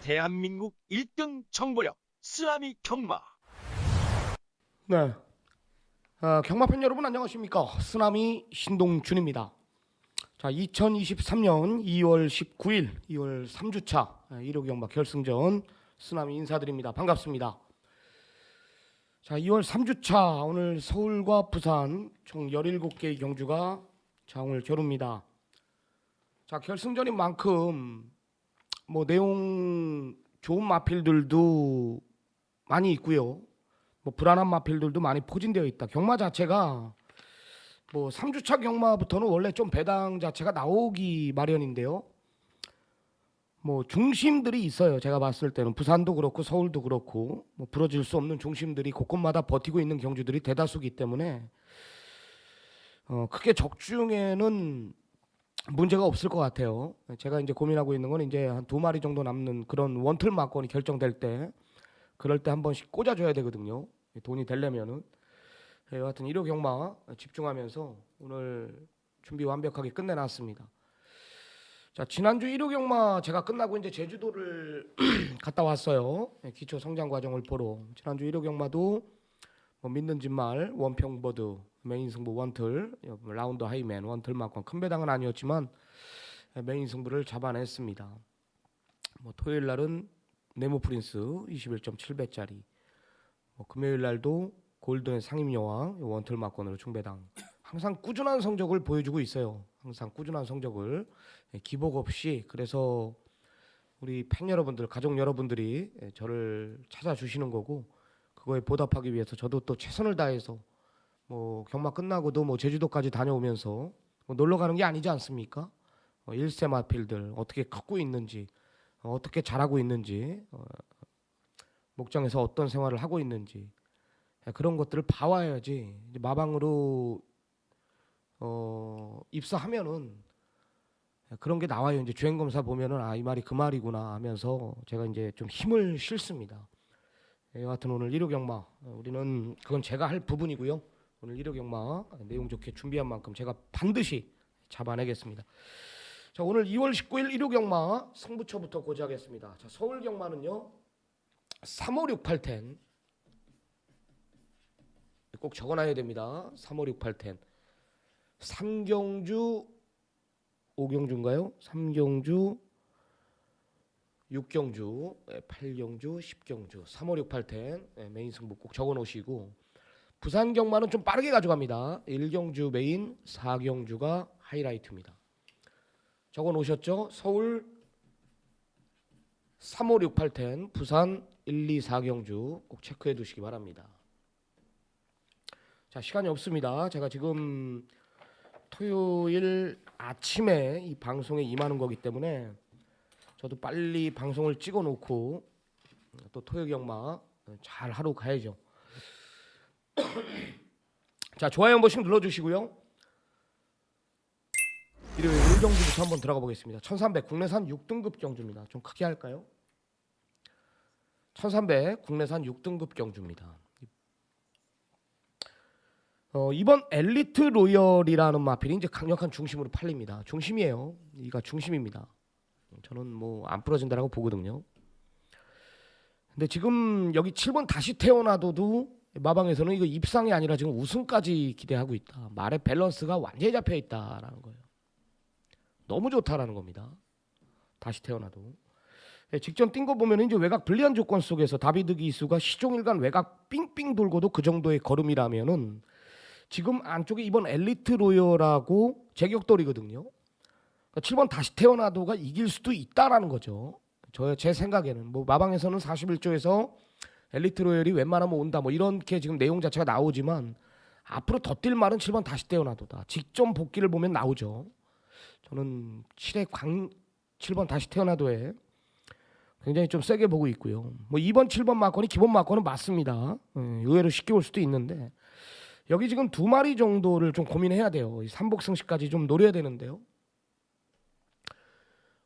대한민국 1등 정보력 쓰나미 경마. 네. 경마팬 여러분 안녕하십니까? 쓰나미 신동준입니다. 자, 2023년 2월 19일 2월 3주차 1호 경마 결승전 쓰나미 인사드립니다. 반갑습니다. 자, 2월 3주차 오늘 서울과 부산 총 17개의 경주가 자, 오늘 겨룹니다. 자, 결승전인 만큼 뭐 내용 좋은 마필들도 많이 있고요. 뭐 불안한 마필들도 많이 포진되어 있다. 경마 자체가 뭐 3주차 경마부터는 원래 좀 배당 자체가 나오기 마련인데요. 뭐 중심들이 있어요. 제가 봤을 때는 부산도 그렇고 서울도 그렇고 뭐 부러질 수 없는 중심들이 곳곳마다 버티고 있는 경주들이 대다수기 때문에 크게 적중에는 문제가 없을 것 같아요. 제가 이제 고민하고 있는 건 이제 한 2마리 정도 남는 그런 원틀 막권이 결정될 때 그럴 때 한 번씩 꽂아줘야 되거든요. 돈이 되려면은. 여하튼 1호 경마 집중하면서 오늘 준비 완벽하게 끝내놨습니다. 자, 지난주 1호 경마 제가 끝나고 이제 제주도를 갔다 왔어요. 기초 성장 과정을 보러. 지난주 1호 경마도 뭐 믿는 짓말 원평버드 메인 승부 원틀 라운드 하이맨 원틀 막권 큰 배당은 아니었지만 메인 승부를 잡아냈습니다. 뭐 토요일 날은 네모 프린스 21.7배짜리 뭐 금요일 날도 골든의 상임여왕 원틀 막권으로 중배당 항상 꾸준한 성적을 보여주고 있어요. 항상 꾸준한 성적을 기복 없이. 그래서 우리 팬 여러분들 가족 여러분들이 저를 찾아주시는 거고 그거에 보답하기 위해서 저도 또 최선을 다해서 뭐 경마 끝나고도 뭐 제주도까지 다녀오면서 뭐 놀러 가는 게 아니지 않습니까? 1세 마필들 어떻게 컸고 있는지 어떻게 잘하고 있는지 목장에서 어떤 생활을 하고 있는지 그런 것들을 봐와야지. 이제 마방으로 입사하면은 그런 게 나와요. 이제 주행검사 보면은 이 말이 그 말이구나 하면서 제가 이제 좀 힘을 실습니다. 여하튼 오늘 1호 경마 우리는 그건 제가 할 부분이고요. 오늘 1호 경마 내용 좋게 준비한 만큼 제가 반드시 잡아내겠습니다. 자, 오늘 2월 19일 1호 경마 승부처부터 고지하겠습니다. 자, 서울 경마는요 3568텐 꼭 적어놔야 됩니다. 3568텐 3경주 5경주인가요? 3경주 6경주 8경주 10경주 3568텐 메인 승부 꼭 적어놓으시고 부산 경마는 좀 빠르게 가져갑니다. 1경주 메인 4경주가 하이라이트입니다. 적어놓으셨죠? 서울 3568텐 부산 1, 2, 4경주 꼭 체크해 두시기 바랍니다. 자, 시간이 없습니다. 제가 지금 토요일 아침에 이 방송에 임하는 거기 때문에 저도 빨리 방송을 찍어 놓고 또 토요 경마 잘 하러 가야죠. 자, 좋아요 한 번씩 눌러주시고요. 일요일 1경주부터 한번 들어가 보겠습니다. 1300 국내산 6등급 경주입니다. 좀 크게 할까요? 1300 국내산 6등급 경주입니다. 이번 엘리트 로열이라는 마필이 이제 강력한 중심으로 팔립니다. 중심이에요. 이가 중심입니다. 저는 뭐 안 부러진다라고 보거든요. 근데 지금 여기 7번 다시 태어나도도 마방에서는 이거 입상이 아니라 지금 우승까지 기대하고 있다. 말의 밸런스가 완전히 잡혀 있다라는 거예요. 너무 좋다라는 겁니다. 다시 태어나도. 직전 뛴 거 보면 이제 외곽 불리한 조건 속에서 다비드 기수가 시종일관 외곽 삥삥 돌고도 그 정도의 걸음이라면은 지금 안쪽에 이번 엘리트 로열하고 제격돌이거든요. 그러니까 7번 다시 태어나도가 이길 수도 있다라는 거죠. 제 생각에는 뭐 마방에서는 41조에서 엘리트 로열이 웬만하면 온다 뭐 이렇게 지금 내용 자체가 나오지만 앞으로 더 뛸 말은 7번 다시 태어나도다. 직전 복귀를 보면 나오죠. 저는 7번 다시 태어나도에 굉장히 좀 세게 보고 있고요. 뭐 2번 7번 막권이 기본 막권은 맞습니다. 의외로 쉽게 올 수도 있는데 여기 지금 2마리 정도를 좀 고민해야 돼요. 3복승식까지 좀 노려야 되는데요.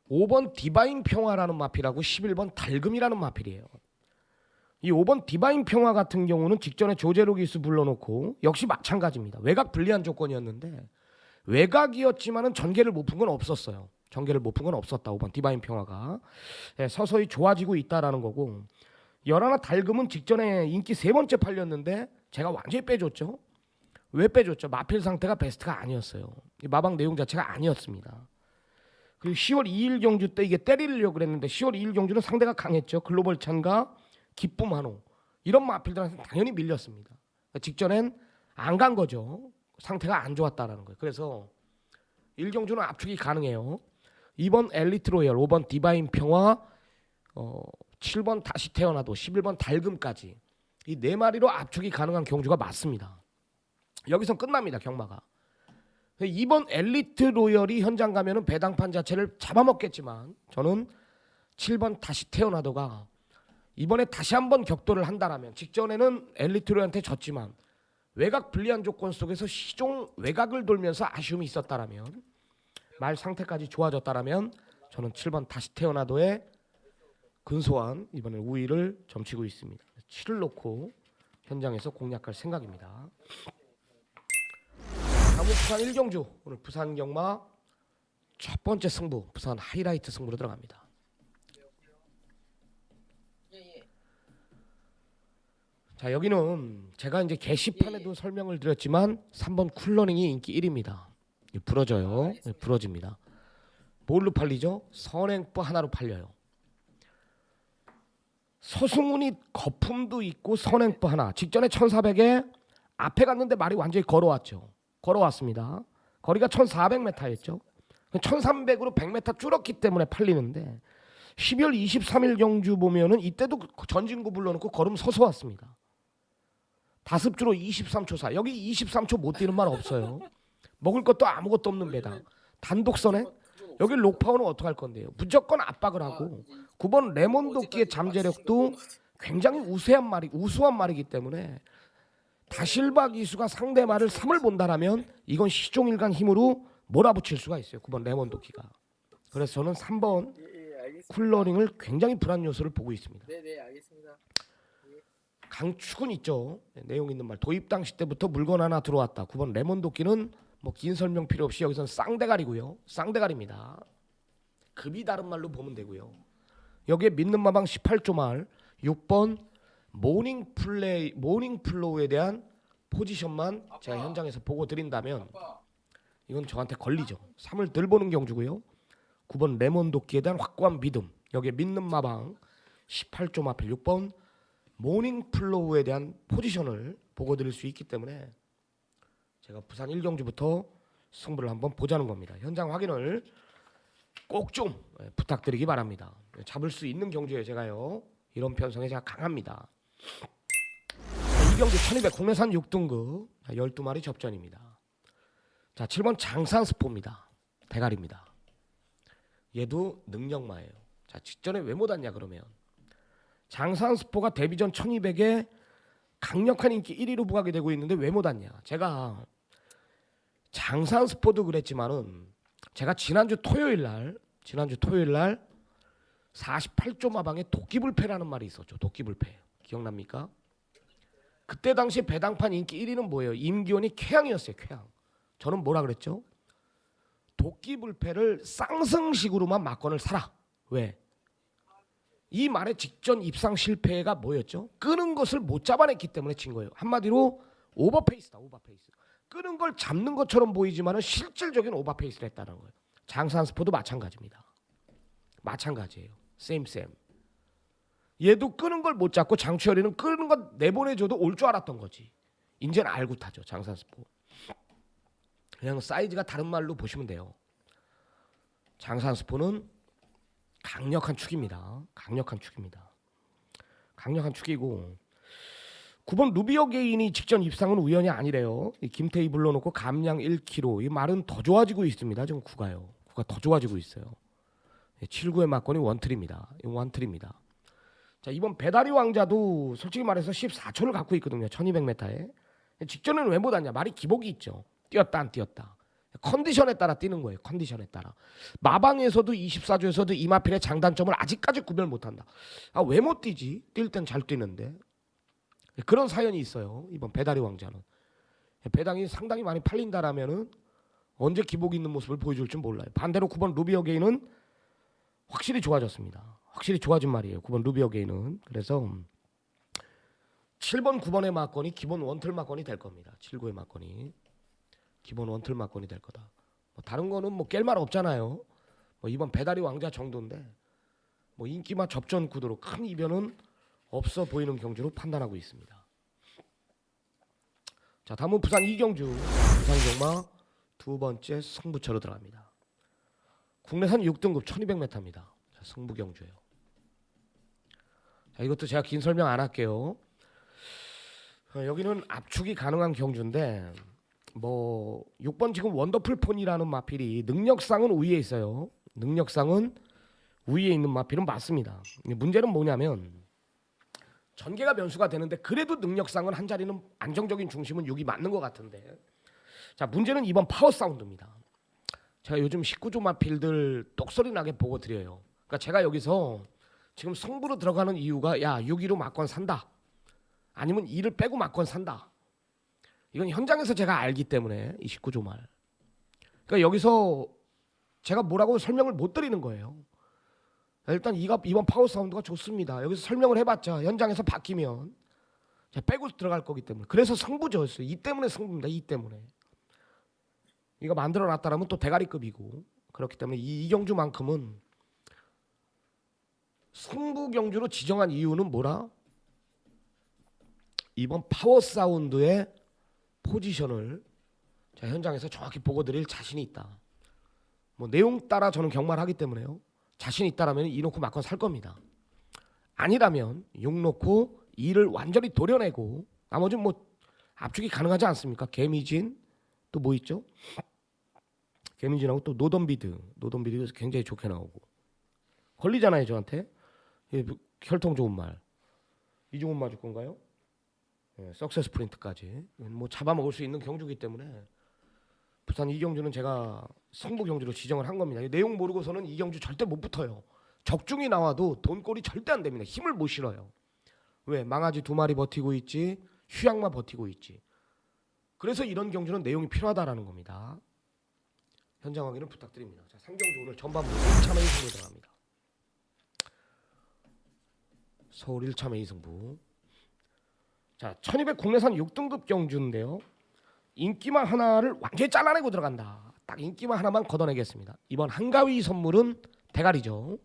5번 디바인 평화라는 마필하고 11번 달금이라는 마필이에요. 이 5번 디바인 평화 같은 경우는 직전에 조제로 기수 불러놓고 역시 마찬가지입니다. 외곽 불리한 조건이었는데 외곽이었지만은 전개를 못 푼 건 없었어요. 전개를 못 푼 건 없었다. 5번 디바인 평화가 서서히 좋아지고 있다라는 거고, 열하나 달금은 직전에 인기 세 번째 팔렸는데 제가 완전히 빼줬죠. 왜 빼줬죠? 마필 상태가 베스트가 아니었어요. 이 마방 내용 자체가 아니었습니다. 그리고 10월 2일 경주 때 이게 때리려고 그랬는데 10월 2일 경주는 상대가 강했죠. 글로벌 찬과 기쁨 한호 이런 마필들한테 당연히 밀렸습니다. 직전엔 안 간 거죠. 상태가 안 좋았다라는 거예요. 그래서 1경주는 압축이 가능해요. 2번 엘리트 로열, 5번 디바인 평화, 7번 다시 태어나도, 11번 달금까지 이 네 마리로 압축이 가능한 경주가 맞습니다. 여기서 끝납니다. 경마가. 2번 엘리트 로열이 현장 가면은 배당판 자체를 잡아먹겠지만 저는 7번 다시 태어나도가 이번에 다시 한번 격돌을 한다라면, 직전에는 엘리트 로열한테 졌지만 외곽 불리한 조건 속에서 시종 외곽을 돌면서 아쉬움이 있었다라면, 말 상태까지 좋아졌다라면 저는 7번 다시 태어나도에 근소한 이번에 우위를 점치고 있습니다. 7을 놓고 현장에서 공략할 생각입니다. 다음은 부산 1경주. 오늘 부산 경마 첫 번째 승부, 부산 하이라이트 승부로 들어갑니다. 자, 여기는 제가 이제 게시판에도 설명을 드렸지만 3번 쿨러닝이 인기 1위입니다. 부러져요. 부러집니다. 뭘로 팔리죠? 선행부 하나로 팔려요. 서승훈이 거품도 있고 선행부 하나. 직전에 1400에 앞에 갔는데 말이 완전히 걸어왔죠. 걸어왔습니다. 거리가 1400m였죠. 1300으로 100m 줄었기 때문에 팔리는데 12월 23일 경주 보면은 이때도 전진구 불러놓고 걸음 서서 왔습니다. 다습주로 23초 사. 여기 23초 못 뛰는 말 없어요. 먹을 것도 아무것도 없는 배당. 단독선에 여기 록파워는 어떻게 할 건데요? 무조건 압박을 하고 9번 레몬도끼의 잠재력도 굉장히 우수한 말이기 때문에 다실바 기수가 상대 말을 3을 본다라면 이건 시종일관 힘으로 몰아붙일 수가 있어요. 9번 레몬도끼가. 그래서 저는 3번 쿨러링을 굉장히 불안 요소를 보고 있습니다. 네, 알겠습니다. 강축은 있죠. 내용 있는 말. 도입 당시 때부터 물건 하나 들어왔다. 9번 레몬도끼는 뭐 긴 설명 필요 없이 여기서는 쌍대가리고요. 쌍대가리입니다. 급이 다른 말로 보면 되고요. 여기에 믿는 마방 18조 말 6번 모닝 플로우에 대한 포지션만 제가 현장에서 보고 드린다면 이건 저한테 걸리죠. 3을 덜 보는 경주고요. 9번 레몬도끼에 대한 확고한 믿음. 여기에 믿는 마방 18조 마필 6번 모닝 플로우에 대한 포지션을 보고 드릴 수 있기 때문에 제가 부산 1경주부터 승부를 한번 보자는 겁니다. 현장 확인을 꼭 좀 부탁드리기 바랍니다. 잡을 수 있는 경주에 제가요. 이런 편성에 제가 강합니다. 2경주 1200 국내산 6등급 12마리 접전입니다. 자, 7번 장산스포입니다. 대가리입니다. 얘도 능력마예요. 자, 직전에 왜 못 왔냐 그러면 장산스포가 데뷔전 1200에 강력한 인기 1위로 부각이 되고 있는데 왜 못 왔냐. 제가 장산스포도 그랬지만은 제가 지난주 토요일 날 48조 마방에 도끼불패라는 말이 있었죠. 도끼불패 기억납니까? 그때 당시 배당판 인기 1위는 뭐예요? 임기원이 쾌양이었어요. 쾌양. 저는 뭐라 그랬죠? 도끼불패를 쌍승식으로만 막건을 사라. 왜? 이 말의 직전 입상 실패가 뭐였죠? 끄는 것을 못 잡아냈기 때문에 진 거예요. 한마디로 오버페이스다. 오버페이스. 끄는 걸 잡는 것처럼 보이지만 실질적인 오버페이스를 했다는 거예요. 장산스포도 마찬가지입니다. 마찬가지예요. 쌤. 얘도 끄는 걸 못 잡고 장추열이는 끄는 거 내보내줘도 올 줄 알았던 거지. 이제는 알고 타죠. 장산스포. 그냥 사이즈가 다른 말로 보시면 돼요. 장산스포는 강력한 축입니다. 강력한 축이고 9번 루비어 게인이 직전 입상은 우연이 아니래요. 김태희 불러놓고 감량 1kg. 이 말은 더 좋아지고 있습니다. 지금 구가요. 구가 더 좋아지고 있어요. 7구의 막건이 원틀입니다. 원틀입니다. 자, 이번 배다리 왕자도 솔직히 말해서 14초를 갖고 있거든요. 1200m에. 직전에는 왜 못 왔냐. 말이 기복이 있죠. 뛰었다 안 뛰었다. 컨디션에 따라 뛰는 거예요. 컨디션에 따라. 마방에서도 24조에서도 이마필의 장단점을 아직까지 구별 못한다. 아, 왜 못 뛰지? 뛸 땐 잘 뛰는데. 그런 사연이 있어요. 이번 배다리 왕자는. 배당이 상당히 많이 팔린다라면은 언제 기복 있는 모습을 보여줄지 몰라요. 반대로 9번 루비 어게인은 확실히 좋아졌습니다. 확실히 좋아진 말이에요. 9번 루비 어게인은. 그래서 7번 9번의 막건이 기본 원틀 막건이 될 겁니다. 7, 9의 막건이 기본 원틀 막건이 될 거다. 뭐 다른 거는 뭐 깰 말 없잖아요. 뭐 이번 배달이 왕자 정도인데 뭐 인기만 접전 구도로 큰 이변은 없어 보이는 경주로 판단하고 있습니다. 자, 다음은 부산 이경주 부산경마 두 번째 승부처로 들어갑니다. 국내산 6등급 1200m입니다. 자, 승부 경주예요. 자, 이것도 제가 긴 설명 안 할게요. 여기는 압축이 가능한 경주인데 뭐 6번 지금 원더풀 폰이라는 마필이 능력상은 우위에 있어요. 능력상은 우위에 있는 마필은 맞습니다. 문제는 뭐냐면 전개가 변수가 되는데 그래도 능력상은 한 자리는 안정적인 중심은 6이 맞는 것 같은데 자 문제는 이번 파워 사운드입니다. 제가 요즘 19조 마필들 똑소리 나게 보고 드려요. 그러니까 제가 여기서 지금 승부로 들어가는 이유가 야 6위로 막건 산다 아니면 2를 빼고 막건 산다 이건 현장에서 제가 알기 때문에 이 19조 말 그러니까 여기서 제가 뭐라고 설명을 못 드리는 거예요. 일단 이번 파워 사운드가 좋습니다. 여기서 설명을 해봤자 현장에서 바뀌면 빼고 들어갈 거기 때문에 그래서 승부조였어요. 이 때문에 승부입니다. 이 때문에 이거 만들어놨다라면 또 대가리급이고 그렇기 때문에 이 경주만큼은 승부 경주로 지정한 이유는 뭐라? 이번 파워 사운드의 포지션을 자, 현장에서 정확히 보고 드릴 자신이 있다. 뭐 내용 따라 저는 경마를 하기 때문에요. 자신 있다라면 2 놓고 막건 살 겁니다. 아니라면 6 놓고 2를 완전히 도려내고 나머지는 뭐 압축이 가능하지 않습니까? 개미진 또 뭐 있죠? 개미진하고 또 노던비드 굉장히 좋게 나오고 걸리잖아요 저한테. 혈통 좋은 말 이중훈 맞을 건가요? 석세스 프린트까지 뭐 잡아먹을 수 있는 경주기 때문에 부산 이경주는 제가 승부 경주로 지정을 한 겁니다. 내용 모르고서는 이 경주 절대 못 붙어요. 적중이 나와도 돈꼴이 절대 안 됩니다. 힘을 못 실어요. 왜? 망아지 2마리 버티고 있지 휴양마 버티고 있지. 그래서 이런 경주는 내용이 필요하다라는 겁니다. 현장 확인을 부탁드립니다. 자, 3경주 오늘 전반부 1차 메인 승부 들어갑니다. 서울 1차 메인 승부. 자, 1200 국내산 6등급 경주인데요. 인기만 하나를 완전히 잘라내고 들어간다. 딱 인기만 하나만 걷어내겠습니다. 이번 한가위 선물은 대가리죠.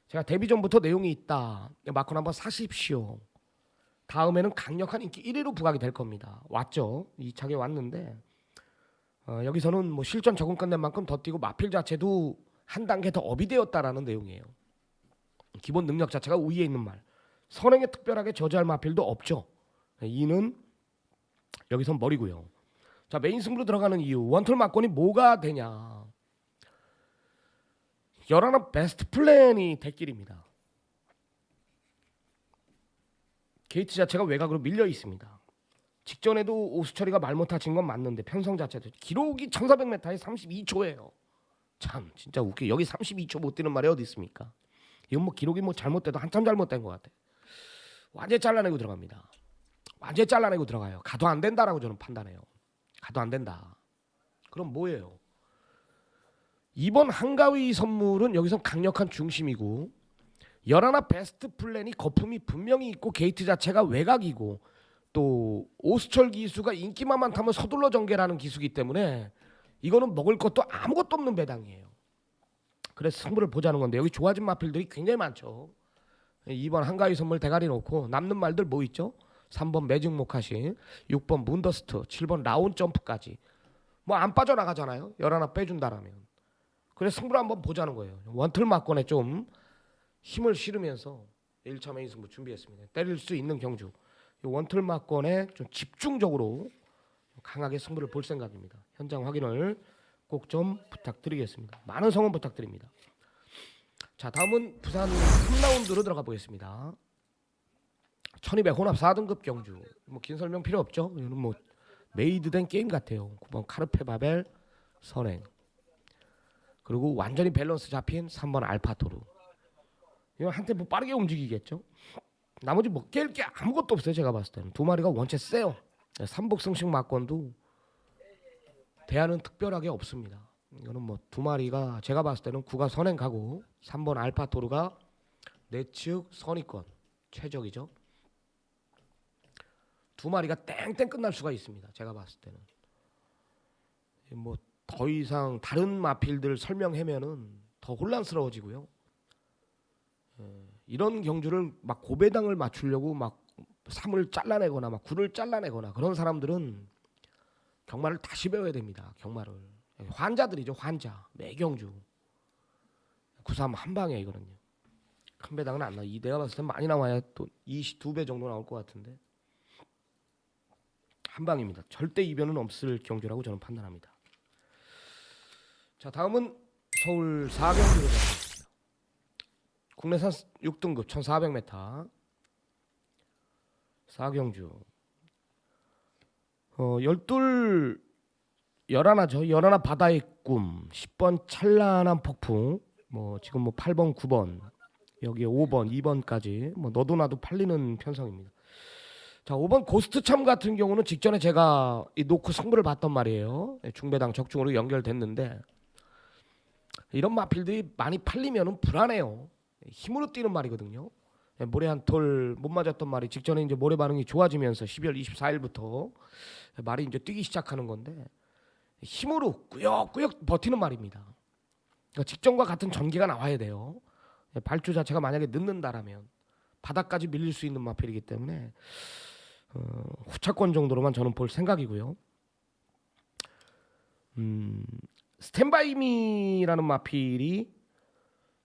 제가 데뷔 전부터 내용이 있다. 마콘 한번 사십시오. 다음에는 강력한 인기 1위로 부각이 될 겁니다. 왔죠. 2차게 왔는데 여기서는 뭐 실전 적응 끝낸 만큼 더 뛰고 마필 자체도 한 단계 더 업이 되었다라는 내용이에요. 기본 능력 자체가 우위에 있는 말. 선행에 특별하게 저지할 마필도 없죠. 이는 여기선 머리고요. 자 메인 승부로 들어가는 이유 원툴 막건이 뭐가 되냐. 11 베스트 플랜이 대길입니다. 게이트 자체가 외곽으로 밀려 있습니다. 직전에도 오수철이가 말 못하 친 건 맞는데 편성 자체도 기록이 1400m에 32초예요. 참 진짜 웃겨. 여기 32초 못 뛰는 말이 어디 있습니까? 이건 뭐 기록이 뭐 잘못돼도 한참 잘못된 것 같아. 완전히 잘라내고 들어갑니다. 완전히 잘라내고 들어가요. 가도 안 된다라고 저는 판단해요. 가도 안 된다. 그럼 뭐예요? 이번 한가위 선물은 여기서 강력한 중심이고 11 베스트 플랜이 거품이 분명히 있고 게이트 자체가 외곽이고 또 오수철 기수가 인기만 많다면 서둘러 전개라는 기수기 때문에 이거는 먹을 것도 아무것도 없는 배당이에요. 그래서 승부를 보자는 건데 여기 좋아진 마필들이 굉장히 많죠. 2번 한가위 선물 대가리 놓고 남는 말들 뭐 있죠? 3번 매직 모카신, 6번 문더스트, 7번 라운 점프까지 뭐 안 빠져나가잖아요. 11 빼준다라면. 그래서 승부를 한번 보자는 거예요. 원틀 막건에 좀 힘을 실으면서 1차 메인 승부 준비했습니다. 때릴 수 있는 경주. 원틀 막건에 좀 집중적으로 강하게 승부를 볼 생각입니다. 현장 확인을 꼭 좀 부탁드리겠습니다. 많은 성원 부탁드립니다. 자 다음은 부산 3라운드로 들어가 보겠습니다. 1200 혼합 4등급 경주. 뭐 긴 설명 필요 없죠. 이거는 뭐 메이드된 게임 같아요. 9번 카르페 바벨 선행. 그리고 완전히 밸런스 잡힌 3번 알파토르. 이거 한테 뭐 빠르게 움직이겠죠. 나머지 뭐 깰 게 아무것도 없어요. 제가 봤을 때는 두 마리가 원체 세요. 삼복승식 막건도 대안은 특별하게 없습니다. 이거는 뭐 두 마리가 제가 봤을 때는 구가 선행 가고 3번 알파토르가 내측 선의권 최적이죠. 두 마리가 땡땡 끝날 수가 있습니다. 제가 봤을 때는 뭐 더 이상 다른 마필들 설명하면은 더 혼란스러워지고요. 이런 경주를 막 고배당을 맞추려고 막 3을 잘라내거나 막 9를 잘라내거나 그런 사람들은 경마를 다시 배워야 됩니다. 경마를 환자들이죠. 환자 매경주 93 한 방에 이거는요. 큰 배당은 안 나. 이 내가 봤을 때 많이 나와야 또 22배 정도 나올 것 같은데 한 방입니다. 절대 이변은 없을 경주라고 저는 판단합니다. 자, 다음은 서울 4경주로 가겠습니다. 국내산 6등급 1400m 4경주 12 11죠. 11 바다의 꿈 10번 찬란한 폭풍 뭐 지금 뭐 8번 9번 여기에 5번 2번까지 뭐 너도 나도 팔리는 편성입니다. 자, 5번 고스트참 같은 경우는 직전에 제가 이 놓고 승부를 봤단 말이에요. 중배당 적중으로 연결됐는데 이런 마필들이 많이 팔리면은 불안해요. 힘으로 뛰는 말이거든요. 모래 한 톨 못 맞았던 말이 직전에 이제 모래 반응이 좋아지면서 12월 24일부터 말이 이제 뛰기 시작하는 건데 힘으로 꾸역꾸역 버티는 말입니다. 그러니까 직전과 같은 전개가 나와야 돼요. 발주 자체가 만약에 늦는다라면 바닥까지 밀릴 수 있는 마필이기 때문에 후차권 정도로만 저는 볼 생각이고요. 스탠바이미라는 마필이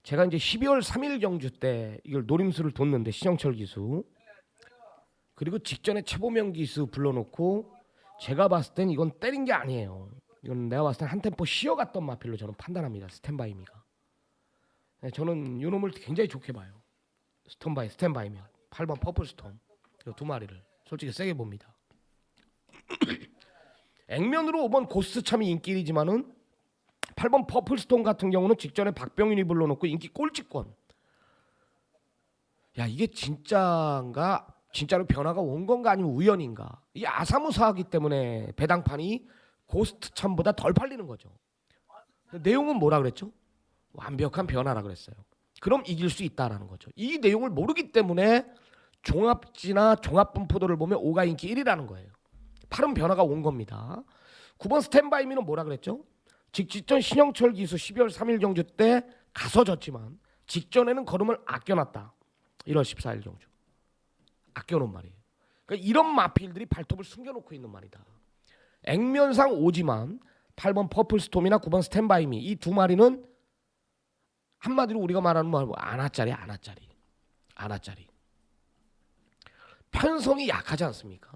제가 이제 12월 3일 경주 때 이걸 노림수를 뒀는데 신영철 기수 그리고 직전에 최보명 기수 불러놓고 제가 봤을 땐 이건 때린 게 아니에요. 이건 내가 봤을 땐 한 템포 쉬어갔던 마필로 저는 판단합니다. 스탠바이미가. 저는 이 놈을 굉장히 좋게 봐요. 스탠바이면 8번 퍼플스톰 이 두 마리를 솔직히 세게 봅니다. 액면으로 5번 고스트참이 인기이지만은 8번 퍼플스톤 같은 경우는 직전에 박병윤이 불러놓고 인기 꼴찌권. 야, 이게 진짜인가? 진짜로 변화가 온 건가 아니면 우연인가? 이게 아사무사하기 때문에 배당판이 고스트참보다 덜 팔리는 거죠. 내용은 뭐라 그랬죠? 완벽한 변화라 그랬어요. 그럼 이길 수 있다라는 거죠. 이 내용을 모르기 때문에 종합지나 종합분포도를 보면 5가 인기 1이라는 거예요. 8은 변화가 온 겁니다. 9번 스탠바이미는 뭐라 그랬죠? 직전 신영철 기수 12월 3일 경주 때 가서 졌지만 직전에는 걸음을 아껴놨다. 1월 14일 경주. 아껴놓은 말이에요. 그러니까 이런 마필들이 발톱을 숨겨놓고 있는 말이다. 액면상 오지만 8번 퍼플스톰이나 9번 스탠바이미 이 두 마리는 한마디로 우리가 말하는 말 아나짜리. 편성이 약하지 않습니까?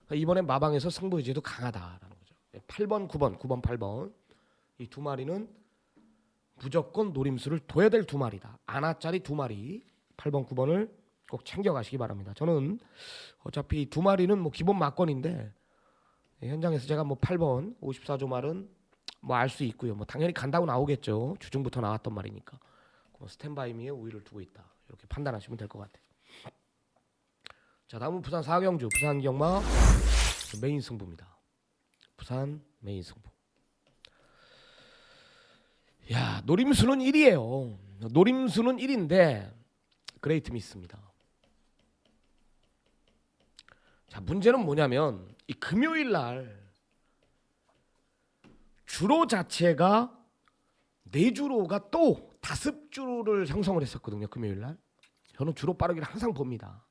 그러니까 이번에 마방에서 승부 의지도 강하다라는 거죠. 8번 9번 8번 이 두 마리는 무조건 노림수를 둬야 될 두 마리다. 아나짜리 두 마리 8번 9번을 꼭 챙겨가시기 바랍니다. 저는 어차피 두 마리는 뭐 기본 막건인데 현장에서 제가 뭐 8번 54조 말은 뭐 알 수 있고요. 뭐 당연히 간다고 나오겠죠. 주중부터 나왔던 말이니까. 스탠바이미에 우위를 두고 있다. 이렇게 판단하시면 될 것 같아요. 자, 다음은 부산 4경주 부산 경마 메인 승부입니다. 부산 메인 승부. 야, 노림수는 1이에요. 노림수는 1인데 그레이트 미스입니다. 자, 문제는 뭐냐면 이 금요일 날 주로 자체가 4주로가 또 5주로를 형성을 했었거든요. 금요일 날. 저는 주로 빠르기를 항상 봅니다.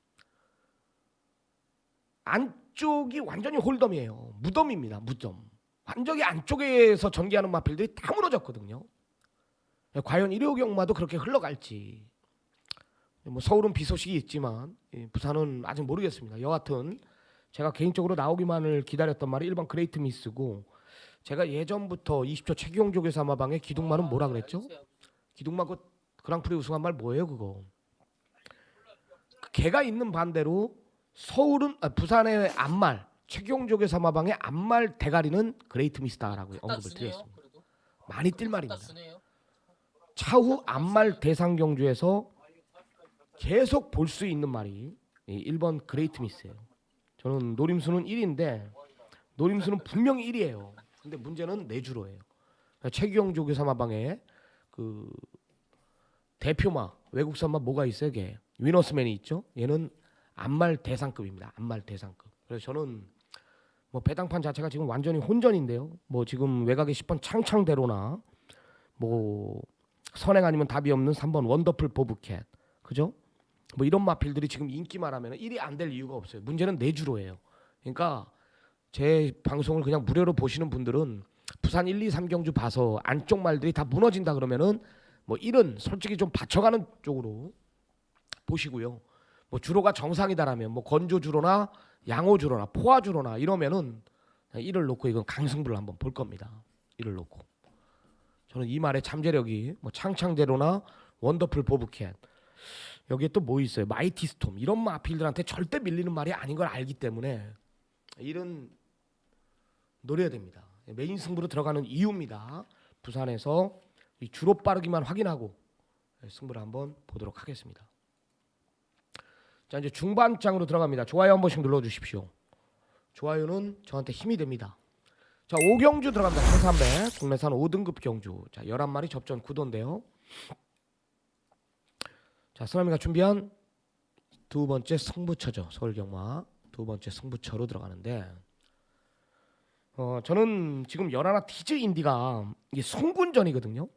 안쪽이 완전히 홀덤이에요. 무덤입니다. 무덤. 완전히 안쪽에서 전개하는 마필들이 다 무너졌거든요. 과연 1호 경마도 그렇게 흘러갈지. 뭐 서울은 비 소식이 있지만 부산은 아직 모르겠습니다. 여하튼 제가 개인적으로 나오기만을 기다렸던 말이 1번 그레이트 미스고 제가 예전부터 20초 최기용 조교사 마방의 기둥말은 뭐라 그랬죠? 기둥말 그 그랑프리 우승한 말 뭐예요 그거? 걔가 있는 반대로 서울은 부산의 앞말 최기용 조교사 마방의 앞말 대가리는 그레이트 미스다라고 언급을 드렸습니다. 많이 뛸 말입니다. 차후 앞말 대상 경주에서 계속 볼 수 있는 말이 1번 그레이트 미스예요. 저는 노림수는 1인데 노림수는 분명히 1이에요. 근데 문제는 내주로예요. 그러니까 최규영 조교사 마방에 그 대표마 외국산마 뭐가 있어요? 걔 위너스맨이 있죠. 얘는 안말 대상급입니다. 안말 대상급. 그래서 저는 뭐 배당판 자체가 지금 완전히 혼전인데요. 뭐 지금 외곽의 10번 창창대로나 뭐 선행 아니면 답이 없는 3번 원더풀 보브캣, 그죠? 뭐 이런 마필들이 지금 인기만 하면 1위 안 될 이유가 없어요. 문제는 내주로예요. 그러니까 제 방송을 그냥 무료로 보시는 분들은 부산 1, 2, 3경주 봐서 안쪽 말들이 다 무너진다 그러면은 뭐 1은 솔직히 좀 받쳐가는 쪽으로 보시고요. 뭐 주로가 정상이다라면 뭐 건조 주로나 양호 주로나 포화 주로나 이러면은 1을 놓고 이건 강승부를 한번 볼 겁니다. 1을 놓고 저는 이 말의 잠재력이 뭐 창창대로나 원더풀 보브캣 여기에 또 뭐 있어요? 마이티 스톰 이런 마필들한테 절대 밀리는 말이 아닌 걸 알기 때문에 1은 노려야 됩니다. 메인 승부로 들어가는 이유입니다. 부산에서 이 주로 빠르기만 확인하고 승부를 한번 보도록 하겠습니다. 자, 이제 중반장으로 들어갑니다. 좋아요 한 번씩 눌러주십시오. 좋아요는 저한테 힘이 됩니다. 자, 5경주 들어갑니다. 1300 국내산 5등급 경주. 자, 11마리 접전 9도인데요. 자, 쓰나미가 준비한 두 번째 승부처죠. 서울경마 두 번째 승부처로 들어가는데 저는 지금 열하나 티즈 인디가 이게 승군전이거든요.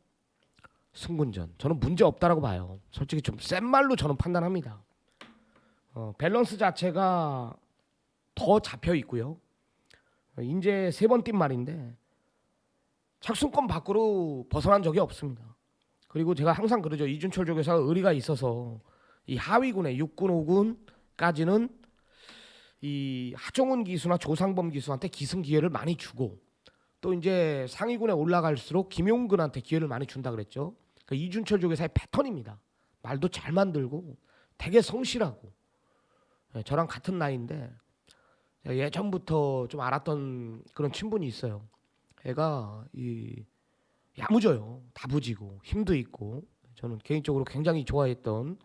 승군전. 저는 문제 없다라고 봐요. 솔직히 좀 센 말로 저는 판단합니다. 밸런스 자체가 더 잡혀 있고요. 이제 세 번 뛴 말인데 착순권 밖으로 벗어난 적이 없습니다. 그리고 제가 항상 그러죠. 이준철 조교사가 의리가 있어서 이 하위군의 6군, 5군까지는 이 하종훈 기수나 조상범 기수한테 기승 기회를 많이 주고 또 이제 상위군에 올라갈수록 김용근한테 기회를 많이 준다 그랬죠. 그러니까 이준철 조교사의 패턴입니다. 말도 잘 만들고 되게 성실하고 저랑 같은 나이인데 예전부터 좀 알았던 그런 친분이 있어요. 애가 이 야무져요. 다부지고 힘도 있고 저는 개인적으로 굉장히 좋아했던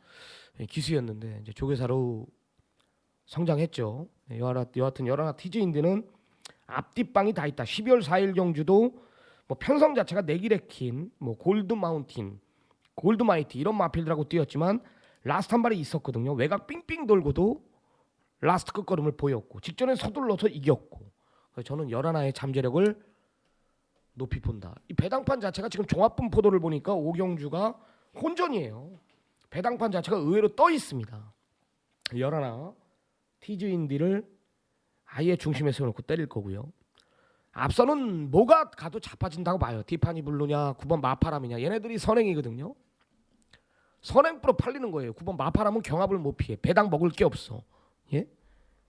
기수였는데 이제 조교사로 성장했죠. 여하튼 열하나 티즈인드는 앞뒷방이 다 있다. 12월 4일 경주도 뭐 편성 자체가 네기레킨, 뭐 골드 마운틴, 골드 마이티 이런 마필들하고 뛰었지만 라스트 한 발이 있었거든요. 외곽 삥삥 돌고도 라스트 끝걸음을 보였고 직전에 서둘러서 이겼고 저는 열하나의 잠재력을 높이 본다. 이 배당판 자체가 지금 종합분 포도를 보니까 오경주가 혼전이에요. 배당판 자체가 의외로 떠 있습니다. 열하나 티즈인디를 아예 중심에 세워놓고 때릴 거고요. 앞서는 뭐가 가도 자빠진다고 봐요. 티파니 블루냐 9번 마파람이냐 얘네들이 선행이거든요. 선행프로 팔리는 거예요. 9번 마파람은 경합을 못 피해. 배당 먹을 게 없어. 예?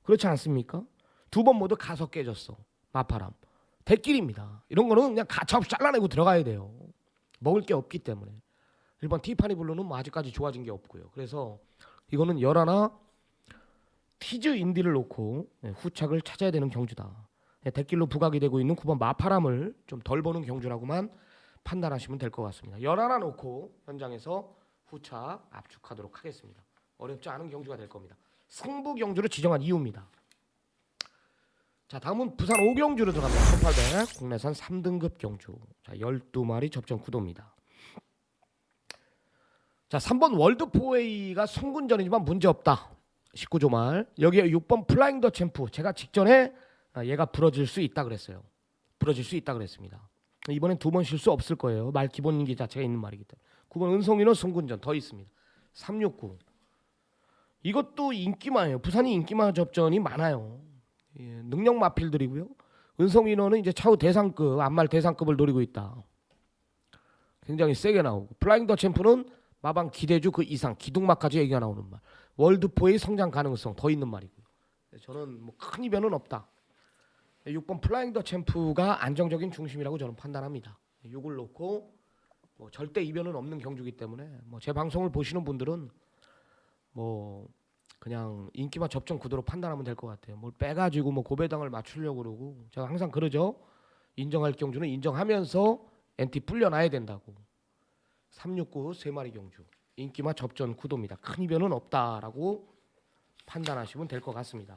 그렇지 않습니까? 두 번 모두 가서 깨졌어. 마파람. 대길입니다. 이런 거는 그냥 가차없이 잘라내고 들어가야 돼요. 먹을 게 없기 때문에. 1번 티파니 블루는 뭐 아직까지 좋아진 게 없고요. 그래서 이거는 열하나 티즈 인디를 놓고 후착을 찾아야 되는 경주다. 대길로 부각이 되고 있는 9번 마파람을 좀 덜 보는 경주라고만 판단하시면 될 것 같습니다. 열하나 놓고 현장에서 후착 압축하도록 하겠습니다. 어렵지 않은 경주가 될 겁니다. 승부 경주로 지정한 이유입니다. 자, 다음은 부산 5경주로 들어갑니다. 1800 국내산 3등급 경주. 자, 12마리 접전 9도입니다. 자, 3번 월드포웨이가 승군전이지만 문제없다. 19조 말. 여기에 6번 플라잉 더 챔프. 제가 직전에 얘가 부러질 수 있다 그랬어요. 부러질 수 있다 그랬습니다. 이번엔 두 번 실수 없을 거예요. 말 기본기 자체가 있는 말이기 때문에. 9번 은성인호 승군전 더 있습니다. 369. 이것도 인기마예요. 부산이 인기마 접전이 많아요. 예, 능력 마필들이고요. 은성인호는 이제 차후 대상급, 안말 대상급을 노리고 있다. 굉장히 세게 나오고 플라잉 더 챔프는 마방 기대주 그 이상 기둥막까지 얘기가 나오는 말. 월드포의 성장 가능성 더 있는 말이고요. 저는 뭐 큰 이변은 없다. 6번 플라잉 더 챔프가 안정적인 중심이라고 저는 판단합니다. 6을 놓고 뭐 절대 이변은 없는 경주기 때문에 뭐 제 방송을 보시는 분들은 뭐 그냥 인기만 접전 구도로 판단하면 될 것 같아요. 뭘 빼가지고 뭐 고배당을 맞추려고 그러고 제가 항상 그러죠. 인정할 경주는 인정하면서 NT 불려놔야 된다고. 369 3마리 경주 인기만 접전 구도입니다. 큰 이변은 없다라고 판단하시면 될 것 같습니다.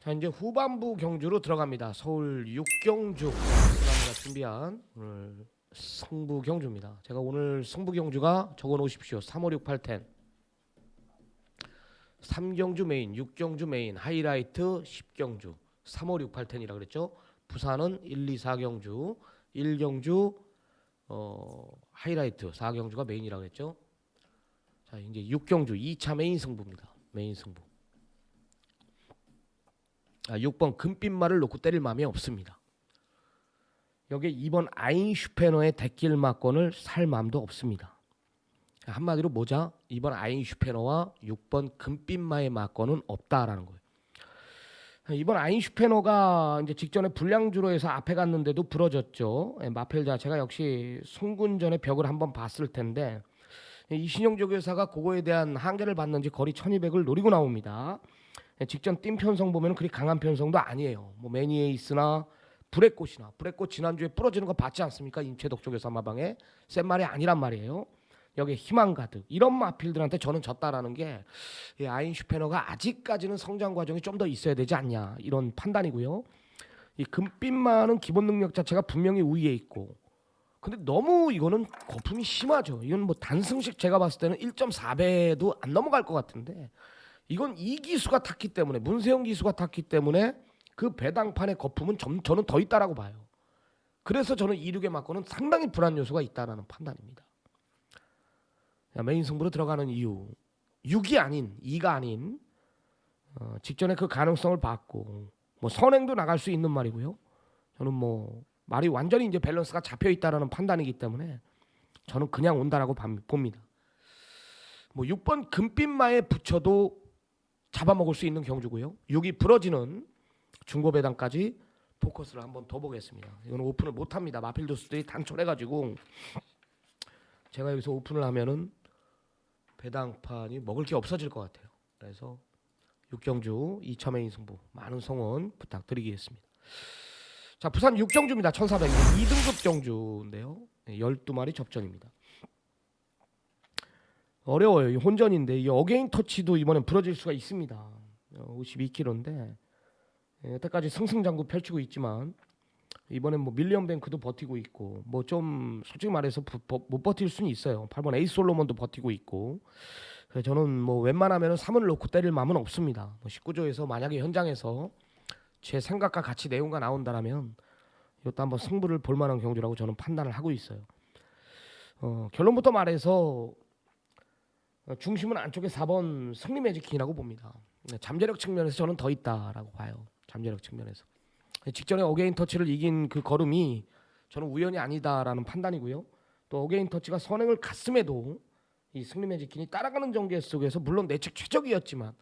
자, 이제 후반부 경주로 들어갑니다. 서울 6경주 우리가 준비한 오늘 승부 경주입니다. 제가 오늘 승부 경주가 적어 놓으십시오. 3, 5, 6, 8, 10. 3경주 메인, 6경주 메인, 하이라이트 10경주, 3, 5, 6, 8, 10이라 그랬죠. 부산은 1, 2, 4경주, 1경주 하이라이트, 4경주가 메인이라 그랬죠. 자, 이제 6경주 2차 메인 승부입니다. 메인 승부. 6번 금빛말을 놓고 때릴 마음이 없습니다. 여기에 2번 아인슈페너의 대길 막건을 살 마음도 없습니다. 한마디로 뭐자? 2번 아인슈페너와 6번 금빛마의 막건은 없다라는 거예요. 이번 아인슈페너가 이제 직전에 불량주로 해서 앞에 갔는데도 부러졌죠. 마펠 자체가 역시 송군전의 벽을 한번 봤을 텐데 이신영 조교사가 그거에 대한 한계를 봤는지 거리 1200을 노리고 나옵니다. 직전 뛴 편성 보면 그리 강한 편성도 아니에요. 뭐 매니에이스나 브레꽃 지난주에 부러지는 거 봤지 않습니까? 임채덕 조교사 마방에 센 말이 아니란 말이에요. 여기에 희망 가득 이런 마필들한테 저는 졌다라는 게 아인슈페너가 아직까지는 성장 과정이 좀 더 있어야 되지 않냐 이런 판단이고요. 이 금빛만은 기본 능력 자체가 분명히 우위에 있고 근데 너무 이거는 거품이 심하죠. 이건 뭐 단승식 제가 봤을 때는 1.4배도 안 넘어갈 것 같은데 이건 이 기수가 탔기 때문에 문세영 기수가 탔기 때문에 그 배당판의 거품은 저는 더 있다라고 봐요. 그래서 저는 2, 6에 맞고는 상당히 불안 요소가 있다라는 판단입니다. 메인 승부로 들어가는 이유 6이 아닌 2가 아닌 직전에 그 가능성을 봤고 뭐 선행도 나갈 수 있는 말이고요. 저는 뭐 말이 완전히 이제 밸런스가 잡혀 있다라는 판단이기 때문에 저는 그냥 온다라고 봅니다. 뭐 6번 금빛마에 붙여도 잡아먹을 수 있는 경주고요. 6이 부러지는 중고 배당까지 포커스를 한번 더 보겠습니다. 이건 오픈을 못 합니다. 마필도수들이 단촐해가지고 제가 여기서 오픈을 하면은 배당판이 먹을 게 없어질 것 같아요. 그래서 6경주 2차 메인 승부 많은 성원 부탁드리겠습니다. 자, 부산 6경주입니다. 1400 2등급 경주인데요. 12마리 접전입니다. 어려워요. 이 혼전인데 이 어게인 터치도 이번엔 부러질 수가 있습니다. 52kg인데 여태까지 승승장구 펼치고 있지만 이번엔 뭐 밀리언 뱅크도 버티고 있고 뭐 좀 솔직히 말해서 못 버틸 수는 있어요. 8번 에이스 솔로몬도 버티고 있고 그래서 저는 뭐 웬만하면 3을 놓고 때릴 마음은 없습니다. 뭐 19조에서 만약에 현장에서 제 생각과 같이 내용가 나온다라면 이것도 한번 승부를 볼 만한 경주라고 저는 판단을 하고 있어요. 결론부터 말해서 중심은 안쪽에 4번 승리 매직킹이라고 봅니다. 잠재력 측면에서 저는 더 있다라고 봐요. 잠재력 측면에서. 직전에 어게인 터치를 이긴 그 걸음이 저는 우연이 아니다라는 판단이고요. 또 어게인 터치가 선행을 갔음에도 이 승리 매직킨이 따라가는 전개 속에서 물론 내측 최적이었지만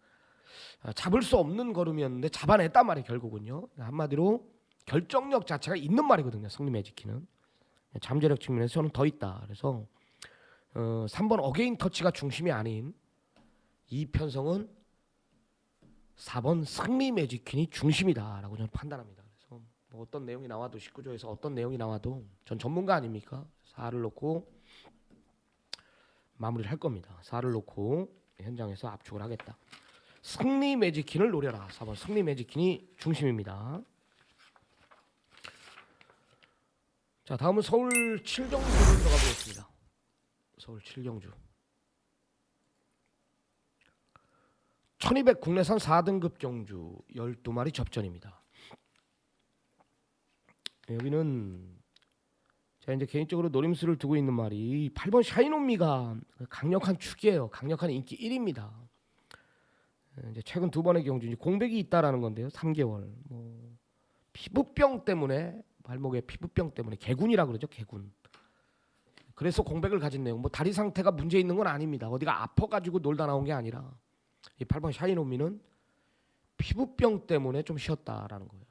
잡을 수 없는 걸음이었는데 잡아냈단 말이에요. 결국은요. 한마디로 결정력 자체가 있는 말이거든요. 승리 매직킨은. 잠재력 측면에서 저는 더 있다. 그래서 3번 어게인 터치가 중심이 아닌 이 편성은 4번 승리 매직퀸이 중심이다라고 저는 판단합니다. 그래서 뭐 어떤 내용이 나와도 19조에서 어떤 내용이 나와도 전 전문가 아닙니까? 4를 놓고 마무리를 할 겁니다. 4를 놓고 현장에서 압축을 하겠다. 승리 매직퀸을 노려라. 4번 승리 매직퀸이 중심입니다. 자, 다음은 서울 7경주로 들어가 보겠습니다. 서울 7경주 1200 국내산 4등급 경주 12마리 접전입니다. 여기는 제가 이제 개인적으로 노림수를 두고 있는 말이 8번 샤이노미가 강력한 축이에요. 강력한 인기 1위입니다. 이제 최근 두 번의 경주 이제 공백이 있다라는 건데요. 3개월 뭐 피부병 때문에 발목에 피부병 때문에 개군이라 그러죠. 개군. 그래서 공백을 가진 내용. 뭐 다리 상태가 문제 있는 건 아닙니다. 어디가 아파가지고 놀다 나온 게 아니라 이 8번 샤이노미는 피부병 때문에 좀 쉬었다라는 거예요.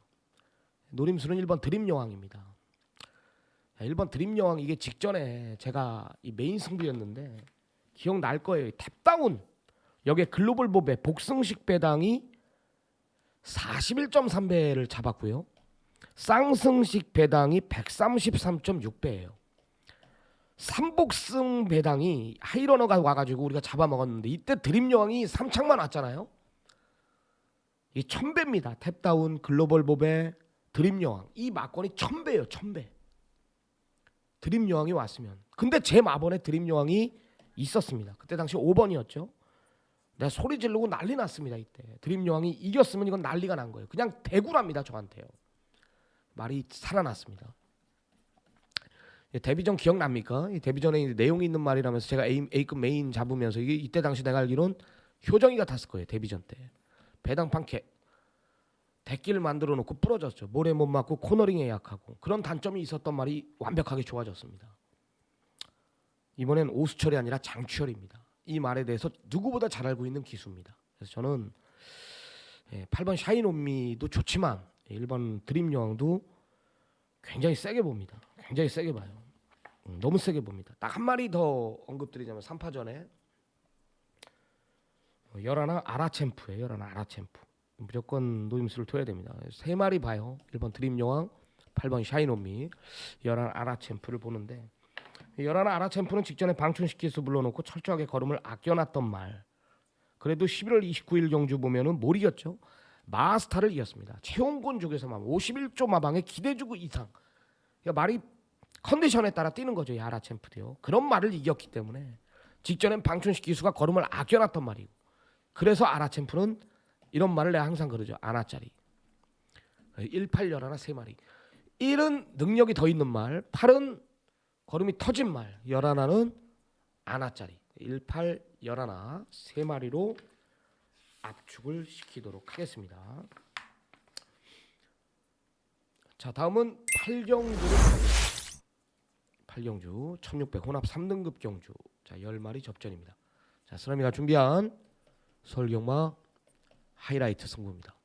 노림수는 1번 드림여왕입니다. 1번 드림여왕 이게 직전에 제가 이 메인 승부였는데 기억날 거예요. 탭다운 여기에 글로벌 보배 복승식 배당이 41.3배를 잡았고요. 쌍승식 배당이 133.6배예요. 삼복승 배당이 하이러너가 와가지고 우리가 잡아먹었는데 이때 드림여왕이 3창만 왔잖아요. 이 1000배입니다. 탭다운, 글로벌 보배, 드림 여왕. 이 막권이 1000배예요. 1000배. 드림 여왕이 왔으면. 근데 제 마번에 드림 여왕이 있었습니다. 그때 당시 5번이었죠. 내가 소리 지르고 난리 났습니다. 이때 드림 여왕이 이겼으면 이건 난리가 난 거예요. 그냥 대구랍니다. 저한테요. 말이 살아났습니다. 데뷔전 기억납니까? 이 데뷔전에 내용이 있는 말이라면서 제가 A급 메인 잡으면서 이게 이때 당시 내가 알기로는 효정이가 탔을 거예요. 데뷔전 때. 배당판 대끼를 만들어 놓고 부러졌죠. 모래 못 맞고 코너링에 약하고 그런 단점이 있었던 말이 완벽하게 좋아졌습니다. 이번엔 오수철이 아니라 장추열입니다. 이 말에 대해서 누구보다 잘 알고 있는 기수입니다. 그래서 저는 8번 샤인온미도 좋지만 1번 드림 여왕도 굉장히 세게 봅니다. 굉장히 세게 봐요. 너무 세게 봅니다. 딱 한 마리 더 언급드리자면 3파전에 11 아라챔프예요. 11 아라챔프. 무조건 노임수를 둬야 됩니다. 3마리 봐요. 1번 드림 여왕, 8번 샤인온미, 11 아라챔프를 보는데 11 아라챔프는 직전에 방춘식기수 불러놓고 철저하게 걸음을 아껴놨던 말. 그래도 11월 29일 경주 보면은 뭘 이겼죠? 마스타를 이겼습니다. 최홍곤 쪽에서만 51조 마방에 기대주고 이상. 그러니까 말이 컨디션에 따라 뛰는 거죠. 이 아라챔프도요. 그런 말을 이겼기 때문에 직전엔 방춘식 기수가 걸음을 아껴놨던 말이고 그래서 아라챔프는 이런 말을 내가 항상 그러죠. 아나짜리 18, 11, 3마리 1은 능력이 더 있는 말 8은 걸음이 터진 말 11은 아나짜리 18, 11, 3마리로 압축을 시키도록 하겠습니다. 자 다음은 8경주를 8경주 1600 혼합 3등급 경주 자 10마리 접전입니다. 자 쓰라미가 준비한 서울경마 하이라이트 승부입니다.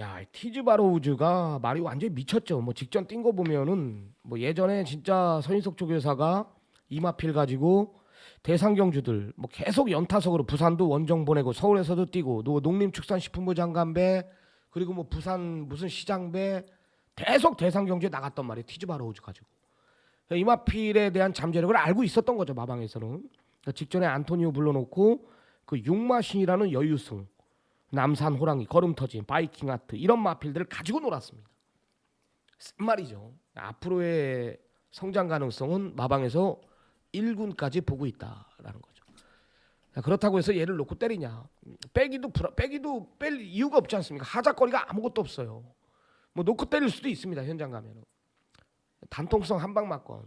야 티즈바로우즈가 말이 완전히 미쳤죠. 뭐 직전 뛴 거 보면은 뭐 예전에 진짜 서인석 조교사가 이마필 가지고 대상경주들 뭐 계속 연타석으로 부산도 원정 보내고 서울에서도 뛰고 또 농림축산식품부 장관배 그리고 뭐 부산 무슨 시장배 계속 대상경주에 나갔단 말이에요. 티즈바로우즈 가지고 이마필에 대한 잠재력을 알고 있었던 거죠. 마방에서는 그러니까 직전에 안토니오 불러놓고 그 육마신이라는 여유승 남산 호랑이 걸음터진 바이킹 아트 이런 마필들을 가지고 놀았습니다. 쓴 말이죠. 앞으로의 성장 가능성은 마방에서 1군까지 보고 있다라는 거죠. 그렇다고 해서 얘를 놓고 때리냐? 빼기도 뺄 이유가 없지 않습니까? 하자거리가 아무것도 없어요. 뭐 놓고 때릴 수도 있습니다. 현장 가면은 단통성 한방 맞건.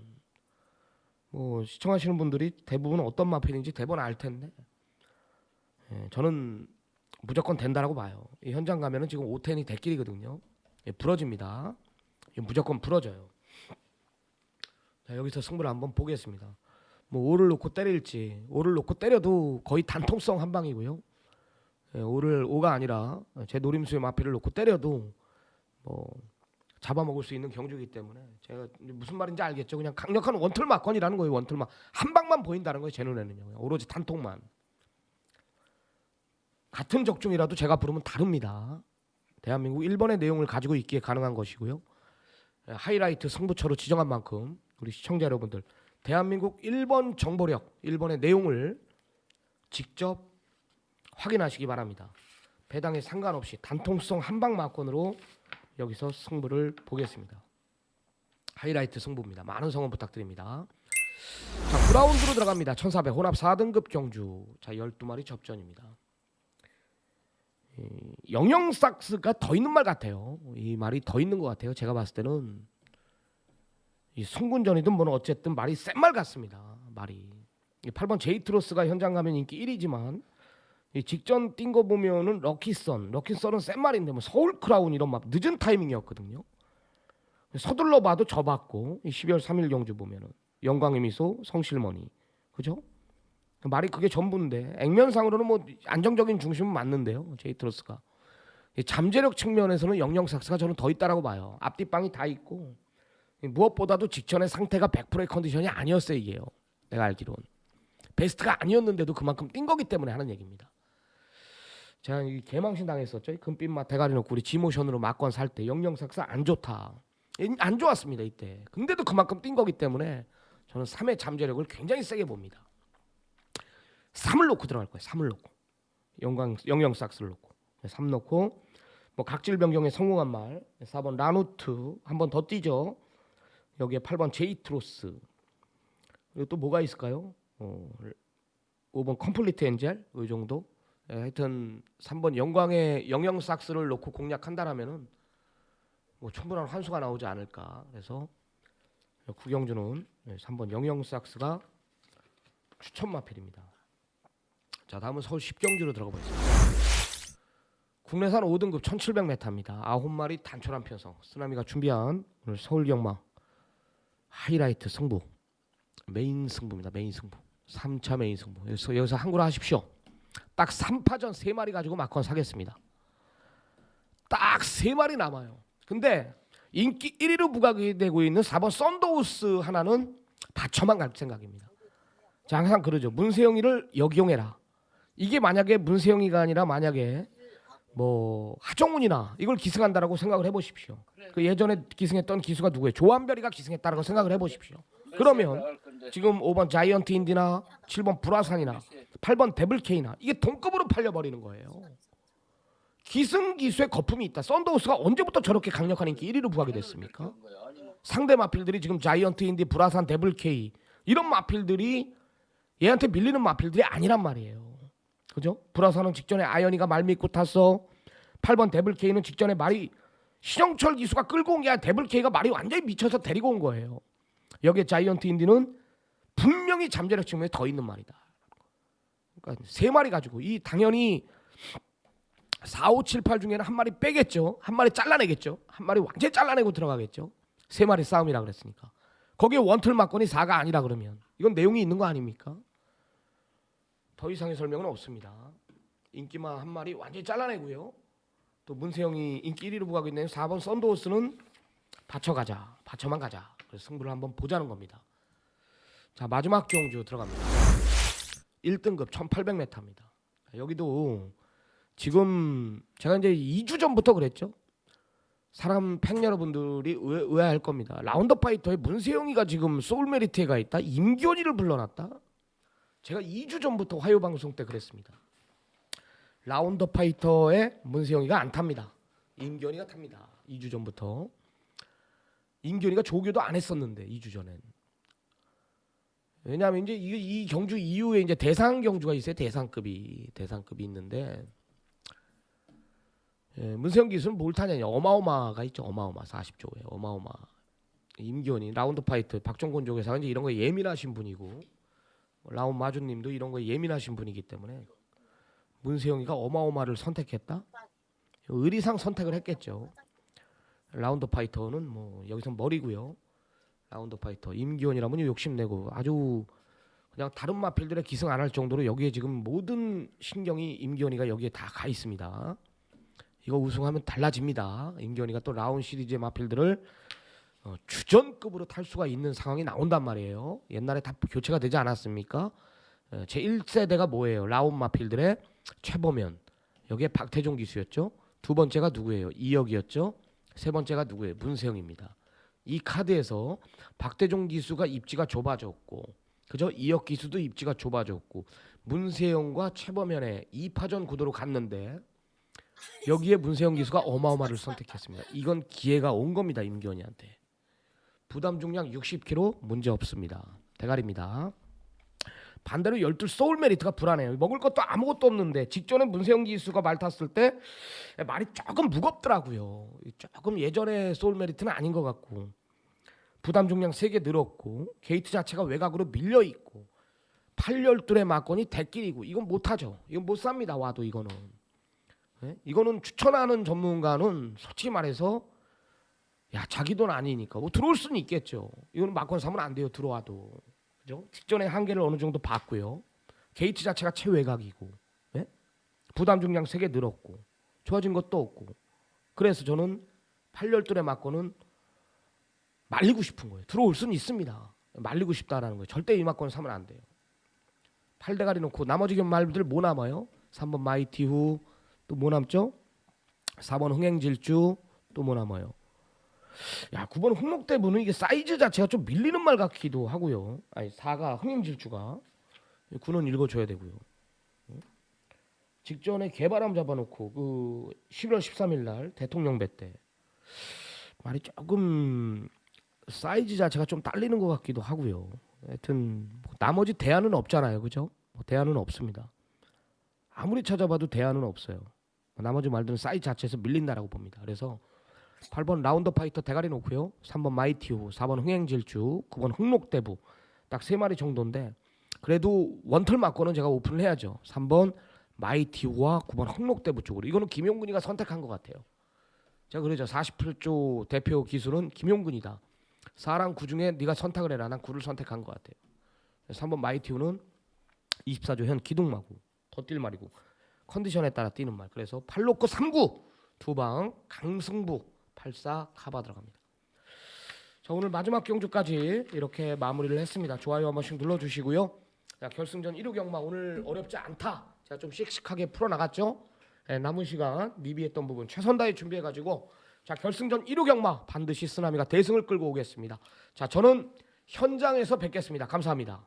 뭐 시청하시는 분들이 대부분 어떤 마필인지 대부분 알 텐데, 저는 무조건 된다라고 봐요. 이 현장 가면은 지금 5텐이 대길이거든요. 부러집니다. 무조건 부러져요. 자, 여기서 승부를 한번 보겠습니다. 뭐 5를 놓고 때릴지 5를 놓고 때려도 거의 단통성 한 방이고요. 5가 아니라 제 노림수의 마필을 놓고 때려도 뭐 잡아먹을 수 있는 경주이기 때문에 제가 무슨 말인지 알겠죠. 그냥 강력한 원툴 막건이라는 거예요. 원툴 막 한 방만 보인다는 거예요. 제 눈에는요. 오로지 단통만. 같은 적중이라도 제가 부르면 다릅니다. 대한민국 1번의 내용을 가지고 있기에 가능한 것이고요. 하이라이트 승부처로 지정한 만큼 우리 시청자 여러분들 대한민국 1번 정보력 1번의 내용을 직접 확인하시기 바랍니다. 배당에 상관없이 단통성 한방 막건으로 여기서 승부를 보겠습니다. 하이라이트 승부입니다. 많은 성원 부탁드립니다. 자, 9라운드로 들어갑니다. 1400 혼합 4등급 경주. 자, 12마리 접전입니다. 영영삭스가 더 있는 말 같아요. 이 말이 더 있는 것 같아요. 제가 봤을 때는 이 송군전이든 뭐는 어쨌든 말이 센 말 같습니다. 말이 8번 제이트로스가 현장 가면 인기 1위지만 이 직전 뛴 거 보면은 럭키선은 센 말인데 뭐 서울 크라운 이런 막 늦은 타이밍이었거든요. 서둘러 봐도 져봤고 12월 3일 경주 보면은 영광의 미소 성실머니 그죠? 말이 그게 전부인데 액면상으로는 뭐 안정적인 중심은 맞는데요. 제이트로스가 잠재력 측면에서는 영영삭스가 저는 더 있다라고 봐요. 앞뒷방이 다 있고 무엇보다도 직전의 상태가 100%의 컨디션이 아니었어요. 이게요. 내가 알기로는 베스트가 아니었는데도 그만큼 뛴 거기 때문에 하는 얘기입니다. 제가 이 개망신 당했었죠. 금빛맛 대가리 놓고 우리 지모션으로 막건 살 때 영영삭스 안 좋다. 안 좋았습니다. 이때. 근데도 그만큼 뛴 거기 때문에 저는 3회 잠재력을 굉장히 세게 봅니다. 3을 놓고 들어갈 거예요. 3을 놓고. 영영 삭스를 놓고. 3 놓고 뭐 각질 변경에 성공한 말. 4번 라누트 한 번 더 뛰죠. 여기에 8번 제이트로스. 그리고 또 뭐가 있을까요? 5번 컴플리트 엔젤 이 정도. 하여튼 3번 영광의 영영 삭스를 놓고 공략한다라면은 뭐 충분한 환수가 나오지 않을까. 그래서 구경주는 3번 영영 삭스가 추천 마필입니다. 자, 다음은 서울 10경주로 들어가 보겠습니다. 국내산 5등급 1700m입니다. 9마리 단촐한 편성. 쓰나미가 준비한 오늘 서울 경마 하이라이트 승부. 메인 승부입니다. 메인 승부. 3차 메인 승부. 여기서 한구라 하십시오. 딱 3파전 3마리 가지고 막건 사겠습니다. 딱 3마리 남아요. 근데 인기 1위로 부각이 되고 있는 4번 썬더우스 하나는 받쳐만 갈 생각입니다. 자, 항상 그러죠. 문세영이를 역이용해라. 이게 만약에 문세영이가 아니라 만약에 뭐 하정운이나 이걸 기승한다라고 생각을 해보십시오. 그 예전에 기승했던 기수가 누구예요? 조한별이가 기승했다라고 생각을 해보십시오. 그러면 지금 5번 자이언트 인디나 7번 불화산이나 8번 데블케이나 이게 동급으로 팔려버리는 거예요. 기승 기수의 거품이 있다. 썬더우스가 언제부터 저렇게 강력한 인기 1위로 부각이 됐습니까? 상대 마필들이 지금 자이언트 인디, 불화산, 데블케이 이런 마필들이 얘한테 밀리는 마필들이 아니란 말이에요. 그죠? 불화산은 직전에 아연이가 말 믿고 탔어. 8번 데블케이는 직전에 말이 신영철 기수가 끌고 온 게 아니라 데블케이가 말이 완전히 미쳐서 데리고 온 거예요. 여기에 자이언트 인디는 분명히 잠재력 측면에 더 있는 말이다. 그러니까 3마리 가지고 이 당연히 4, 5, 7, 8 중에는 한 마리 빼겠죠. 한 마리 잘라내겠죠. 한 마리 완전히 잘라내고 들어가겠죠. 3마리 싸움이라 그랬으니까. 거기에 원틀 막건이 4가 아니라 그러면 이건 내용이 있는 거 아닙니까? 더 이상의 설명은 없습니다. 인기만 한 마리 완전히 잘라내고요. 또 문세영이 인기 1위로 부각하고 있는 4번 썬더우스는 받쳐가자. 받쳐만 가자. 그래서 승부를 한번 보자는 겁니다. 자, 마지막 경주 들어갑니다. 1등급 1800m입니다. 여기도 지금 제가 이제 2주 전부터 그랬죠. 사람 팬 여러분들이 의아할 겁니다. 라운드 파이터에 문세영이가 지금 소울메리트에 가 있다. 임기원이를 불러놨다. 제가 2주 전부터 화요 방송 때 그랬습니다. 라운드 파이터에 문세영이가 안 탑니다. 임기원이가 탑니다. 2주 전부터. 임기원이가 조교도 안 했었는데 2주 전엔. 왜냐하면 이제 이 경주 이후에 이제 대상 경주가 있어요. 대상급이 있는데 문세영 기수는 뭘 타냐냐. 어마어마가 있죠. 어마어마 40조에 어마어마. 임기원이 라운드 파이터 박종곤 조교사가 이제 이런 거에 예민하신 분이고 라운 마주님도 이런 거에 예민하신 분이기 때문에 문세영이가 어마어마를 선택했다. 의리상 선택을 했겠죠. 라운드 파이터는 뭐 여기서 머리고요. 라운드 파이터 임기원이라면 욕심내고 아주 그냥 다른 마필들의 기승 안 할 정도로 여기에 지금 모든 신경이 임기원이가 여기에 다 가 있습니다. 이거 우승하면 달라집니다. 임기원이가 또 라운 시리즈의 마필들을 주전급으로 탈 수가 있는 상황이 나온단 말이에요. 옛날에 다 교체가 되지 않았습니까? 제1세대가 뭐예요? 라운 마필들의 최보면. 여기에 박태종 기수였죠. 두 번째가 누구예요? 이혁이었죠. 세 번째가 누구예요? 문세영입니다. 이 카드에서 박태종 기수가 입지가 좁아졌고, 그죠? 이혁 기수도 입지가 좁아졌고, 문세영과 최범현의 2파전 구도로 갔는데 여기에 문세영 기수가 어마어마를 선택했습니다. 이건 기회가 온 겁니다. 임기원이한테. 부담 중량 60kg 문제 없습니다. 대가리입니다. 반대로 12 소울메리트가 불안해요. 먹을 것도 아무것도 없는데 직전에 문세영 기수가 말 탔을 때 말이 조금 무겁더라고요. 조금 예전에 소울메리트는 아닌 것 같고 부담 중량 3개 늘었고 게이트 자체가 외곽으로 밀려있고 8열둘의 막건이 대길이고 이건 못하죠. 이건 못 삽니다. 와도 이거는. 네? 이거는 추천하는 전문가는 솔직히 말해서 야 자기 돈 아니니까 뭐 들어올 수는 있겠죠. 이거는 막건 사면 안 돼요. 들어와도. 그죠? 직전에 한계를 어느 정도 봤고요. 게이트 자체가 최외곽이고 네? 부담 중량 3개 늘었고 좋아진 것도 없고 그래서 저는 8열둘의 막건은 말리고 싶은 거예요. 들어올 수는 있습니다. 말리고 싶다라는 거예요. 절대 이 막건을 사면 안 돼요. 8대가리 놓고 나머지 말들 뭐 남아요? 3번 마이티후 또 뭐 남죠? 4번 흥행질주 또 뭐 남아요? 야 9번 흥록대부는 이게 사이즈 자체가 좀 밀리는 말 같기도 하고요. 아니 4가 흥행질주가 군은 읽어줘야 되고요. 직전에 개바람 잡아놓고 그 11월 13일 날 대통령배 때 말이 조금 사이즈 자체가 좀 딸리는 것 같기도 하고요. 하여튼 뭐 나머지 대안은 없잖아요, 그죠? 뭐 대안은 없습니다. 아무리 찾아봐도 대안은 없어요. 나머지 말들은 사이즈 자체에서 밀린다라고 봅니다. 그래서 8번 라운더 파이터 대가리 놓고요. 3번 마이티호, 4번 흥행질주, 9번 흥록대부 딱 3마리 정도인데 그래도 원털 맞고는 제가 오픈을 해야죠. 3번 마이티호와 9번 흥록대부 쪽으로. 이거는 김용근이가 선택한 것 같아요. 제가 그러죠. 48조 대표 기술은 김용근이다. 4랑 9 중에 네가 선택을 해라. 난 9를 선택한 것 같아요. 3번 마이티호는 24조 현 기둥마고 더 뛸 말이고 컨디션에 따라 뛰는 말. 그래서 8로코 3구 두방 강승부 84 카바 들어갑니다. 자, 오늘 마지막 경주까지 이렇게 마무리를 했습니다. 좋아요 한 번씩 눌러주시고요. 자, 결승전 1호 경마 오늘 어렵지 않다. 제가 좀 씩씩하게 풀어나갔죠. 네, 남은 시간 미비했던 부분 최선 다해 준비해가지고 자, 결승전 1호 경마 반드시 쓰나미가 대승을 끌고 오겠습니다. 자, 저는 현장에서 뵙겠습니다. 감사합니다.